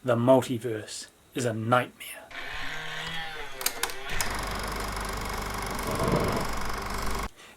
The multiverse is a nightmare.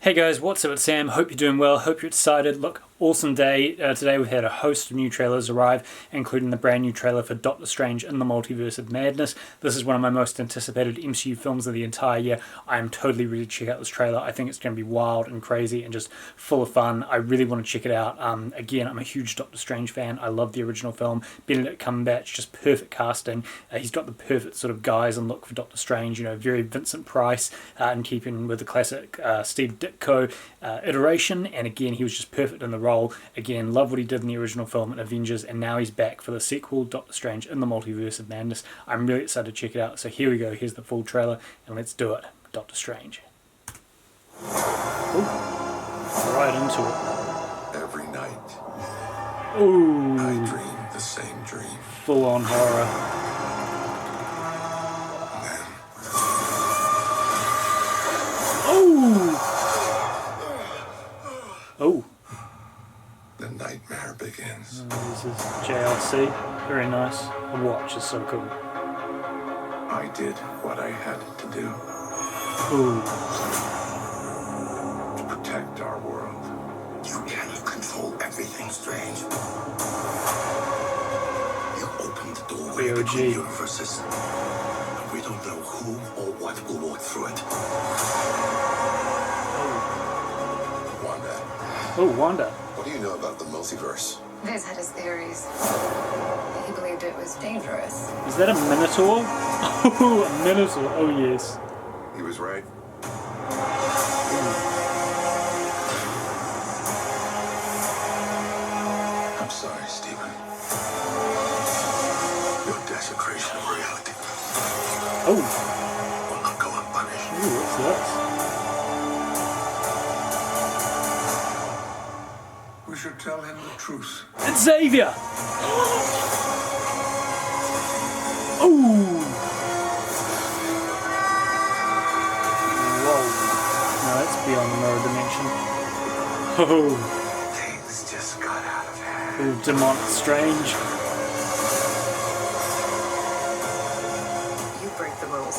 Hey guys, what's up? It's Sam. Hope you're doing well. Hope you're excited. Look, awesome day. Today we've had a host of new trailers arrive, including the brand new trailer for Doctor Strange in the Multiverse of Madness. This is one of my most anticipated MCU films of the entire year. I am totally ready to check out this trailer. I think it's going to be wild and crazy and just full of fun. I really want to check it out. Again, I'm a huge Doctor Strange fan. I love the original film. Benedict Cumberbatch, just perfect casting. He's got the perfect sort of guise and look for Doctor Strange. You know, very Vincent Price, in keeping with the classic Steve Ditko iteration. And again, he was just perfect in the role. Again, love what he did in the original film in Avengers, and now he's back for the sequel, Doctor Strange in the Multiverse of Madness. I'm really excited to check it out. So here we go. Here's the full trailer, and let's do it. Doctor Strange. Ooh. Right into it. Every night, Ooh. I dream the same dream. Full on horror. And Oh. Oh. the nightmare begins. This is JLC. Very nice. The watch is so cool. I did what I had to do Ooh. to protect our world. You cannot control everything, Strange. You opened the doorway BOG. between universes, and we don't know who or what will walk through it. Wanda, Oh, Wanda. what do you know about the multiverse? Viz had his theories. He believed it was dangerous. Is that a Minotaur? Oh, a Minotaur. Oh, yes. He was right. I'm sorry, Stephen. Your desecration of reality Oh, will not go unpunished. ooh, what's that? We should tell him the truth. It's Xavier! Ooh! Whoa. No, that's beyond the mirror dimension. Oh, Things just got out of hand. ooh, Demont Strange. You break the rules.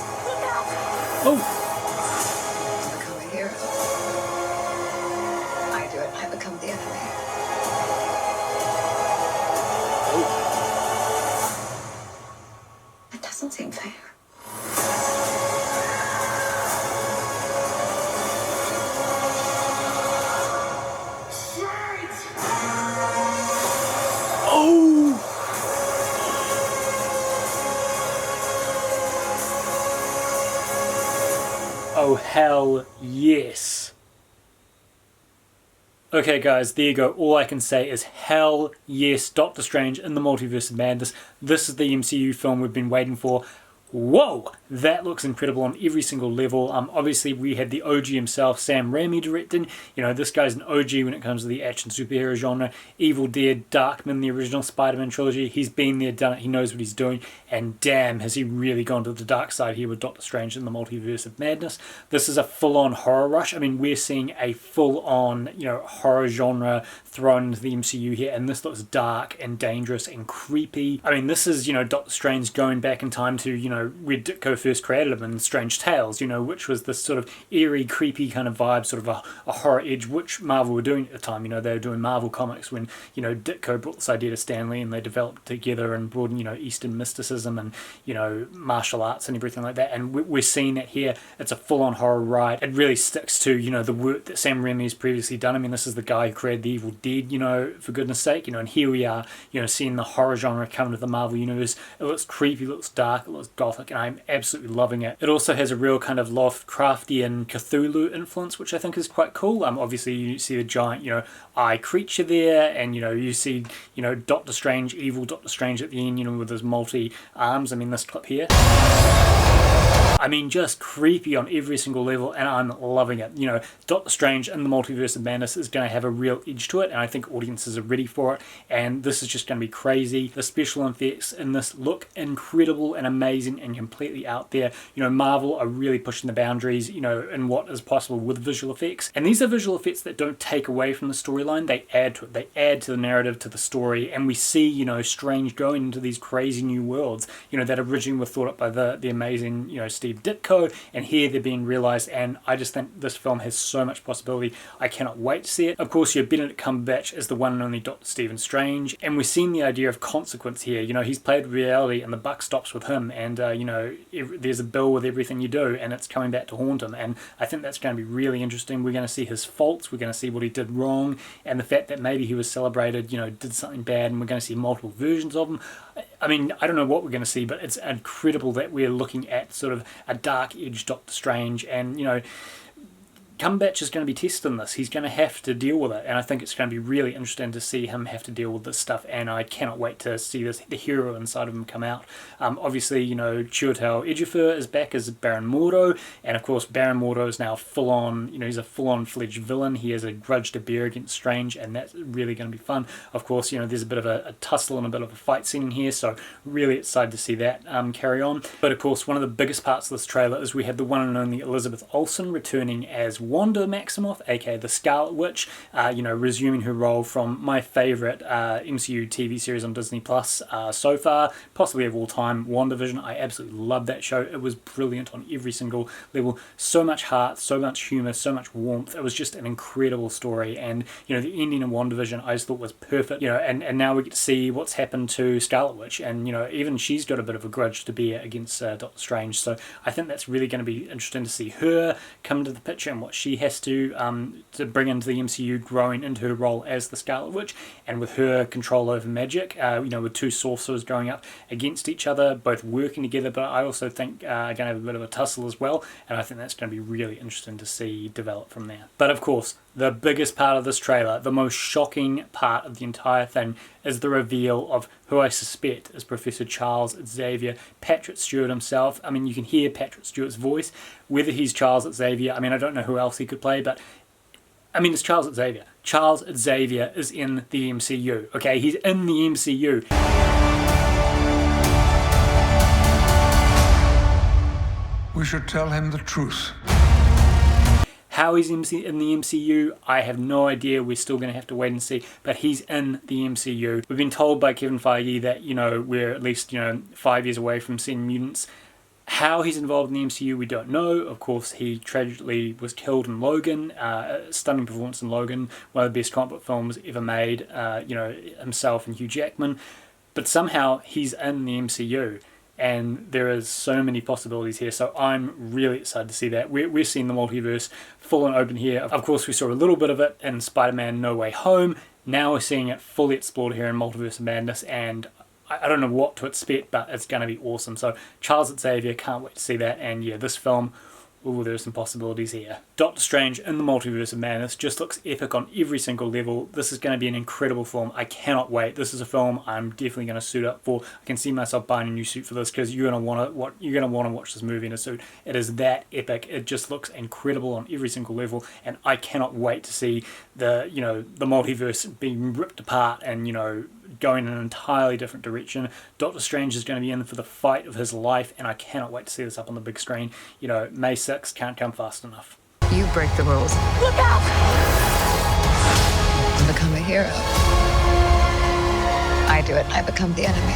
Oh! You become a hero. I do it. I become the enemy. It doesn't seem fair. Oh! Oh, hell yes. Okay guys, there you go. All I can say is hell yes, Doctor Strange in the Multiverse of Madness. This is the MCU film we've been waiting for. Whoa! That looks incredible on every single level. Obviously we had the OG himself, Sam Raimi, directing. You know, this guy's an OG when it comes to the action superhero genre. Evil Dead, Darkman, the original Spider-Man trilogy. He's been there, done it, he knows what he's doing. And damn, has he really gone to the dark side here with Doctor Strange in the Multiverse of Madness. This is a full-on horror rush. I mean, we're seeing a full-on, you know, horror genre thrown into the MCU here, and this looks dark and dangerous and creepy. I mean, this is, you know, Doctor Strange going back in time to, you know, where Ditko first created him in Strange Tales, you know, which was this sort of eerie, creepy kind of vibe, sort of a horror edge, which Marvel were doing at the time. You know, they were doing Marvel Comics when, you know, Ditko brought this idea to Stan Lee and they developed together and brought in, you know, Eastern mysticism and, you know, martial arts and everything like that. And we're seeing that here. It's a full-on horror ride. It really sticks to, you know, the work that Sam Raimi has previously done. I mean, this is the guy who created the Evil Dead, you know, for goodness sake, you know, and here we are, you know, seeing the horror genre come to the Marvel Universe. It looks creepy, it looks dark, it looks gothic, and I'm absolutely loving it. It also has a real kind of Lovecraftian Cthulhu influence, which I think is quite cool. Obviously you see the giant, you know, eye creature there, and, you know, you see, you know, Doctor Strange, evil Doctor Strange at the end, you know, with his multi arms. I mean, this clip here, I mean, just creepy on every single level, and I'm loving it. You know, Doctor Strange and the Multiverse of Madness is going to have a real edge to it, and I think audiences are ready for it, and this is just going to be crazy. The special effects in this look incredible and amazing and completely out there. You know, Marvel are really pushing the boundaries, you know, in what is possible with visual effects, and these are visual effects that don't take away from the storyline, they add to it, they add to the narrative, to the story, and we see, you know, Strange going into these crazy new worlds, you know, that originally were thought up by the amazing, you know, Steve Ditko, and here they're being realized, and I just think this film has so much possibility. I cannot wait to see it. Of course, your Benedict Cumberbatch is the one and only Dr. Stephen Strange, and we're seeing the idea of consequence here. You know, he's played reality and the buck stops with him, and you know, there's a bill with everything you do, and it's coming back to haunt him, and I think that's going to be really interesting. We're going to see his faults, we're going to see what he did wrong, and the fact that maybe he was celebrated, you know, did something bad, and we're going to see multiple versions of him. I mean, I don't know what we're going to see, but it's incredible that we're looking at sort of a dark edge Doctor Strange, and you know, Cumberbatch is going to be tested in this. He's going to have to deal with it, and I think it's going to be really interesting to see him have to deal with this stuff, and I cannot wait to see the hero inside of him come out. Obviously, you know, Chiwetel Ejiofor is back as Baron Mordo, and of course Baron Mordo is now full-on, you know, he's a full-on fledged villain. He has a grudge to bear against Strange, and that's really going to be fun. Of course, you know, there's a bit of a tussle and a bit of a fight scene in here, so really excited to see that carry on. But of course, one of the biggest parts of this trailer is we have the one and only Elizabeth Olsen returning as Wanda Maximoff, aka the Scarlet Witch, you know, resuming her role from my favourite MCU TV series on Disney Plus so far, possibly of all time, WandaVision. I absolutely love that show. It was brilliant on every single level. So much heart, so much humour, so much warmth. It was just an incredible story, and you know, the ending of WandaVision I just thought was perfect. You know, and now we get to see what's happened to Scarlet Witch, and you know, even she's got a bit of a grudge to bear against Doctor Strange. So I think that's really going to be interesting to see her come to the picture and what she has to bring into the MCU, growing into her role as the Scarlet Witch, and with her control over magic, you know, with two sorcerers going up against each other, both working together, but I also think are going to have a bit of a tussle as well, and I think that's going to be really interesting to see develop from there. But of course, the biggest part of this trailer, the most shocking part of the entire thing, is the reveal of who I suspect is Professor Charles Xavier, Patrick Stewart himself. I mean, you can hear Patrick Stewart's voice. Whether he's Charles Xavier, I mean, I don't know who else he could play, but I mean, it's Charles Xavier. Charles Xavier is in the MCU, okay? He's in the MCU. We should tell him the truth. How he's in the MCU, I have no idea. We're still going to have to wait and see. But he's in the MCU. We've been told by Kevin Feige that, you know, we're at least, you know, 5 years away from seeing mutants. How he's involved in the MCU, we don't know. Of course, he tragically was killed in Logan. A stunning performance in Logan, one of the best comic book films ever made. You know, himself and Hugh Jackman. But somehow he's in the MCU. And there is so many possibilities here, so I'm really excited to see that. We're seeing the multiverse full and open here. Of course, we saw a little bit of it in Spider-Man No Way Home. Now we're seeing it fully explored here in Multiverse of Madness, and I don't know what to expect, but it's going to be awesome. So Charles Xavier, can't wait to see that, and yeah, this film, ooh, there are some possibilities here. Doctor Strange in the Multiverse of Madness just looks epic on every single level. This is going to be an incredible film. I cannot wait. This is a film I'm definitely going to suit up for. I can see myself buying a new suit for this, because you're going to want to watch this movie in a suit. It is that epic. It just looks incredible on every single level, and I cannot wait to see the multiverse being ripped apart and, you know, going in an entirely different direction. Doctor Strange is going to be in for the fight of his life, and I cannot wait to see this up on the big screen. You know, May 6th can't come fast enough. You break the rules. Look out! You become a hero. I do it, I become the enemy.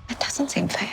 It doesn't seem fair.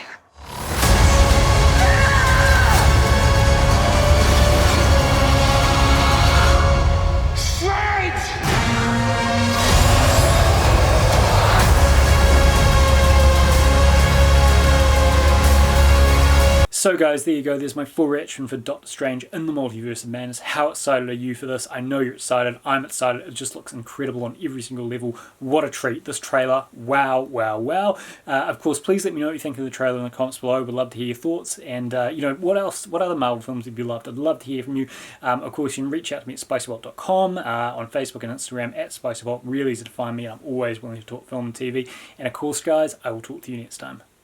So guys, there you go. There's my full reaction for Doctor Strange in the Multiverse of Madness. How excited are you for this? I know you're excited. I'm excited. It just looks incredible on every single level. What a treat. This trailer. Wow, wow, wow. Of course, please let me know what you think of the trailer in the comments below. We'd love to hear your thoughts. And, you know, what else? What other Marvel films have you loved? I'd love to hear from you. Of course, you can reach out to me at SpicyPulp.com, on Facebook and Instagram at SpicyPulp. Really easy to find me. I'm always willing to talk film and TV. And, of course, guys, I will talk to you next time.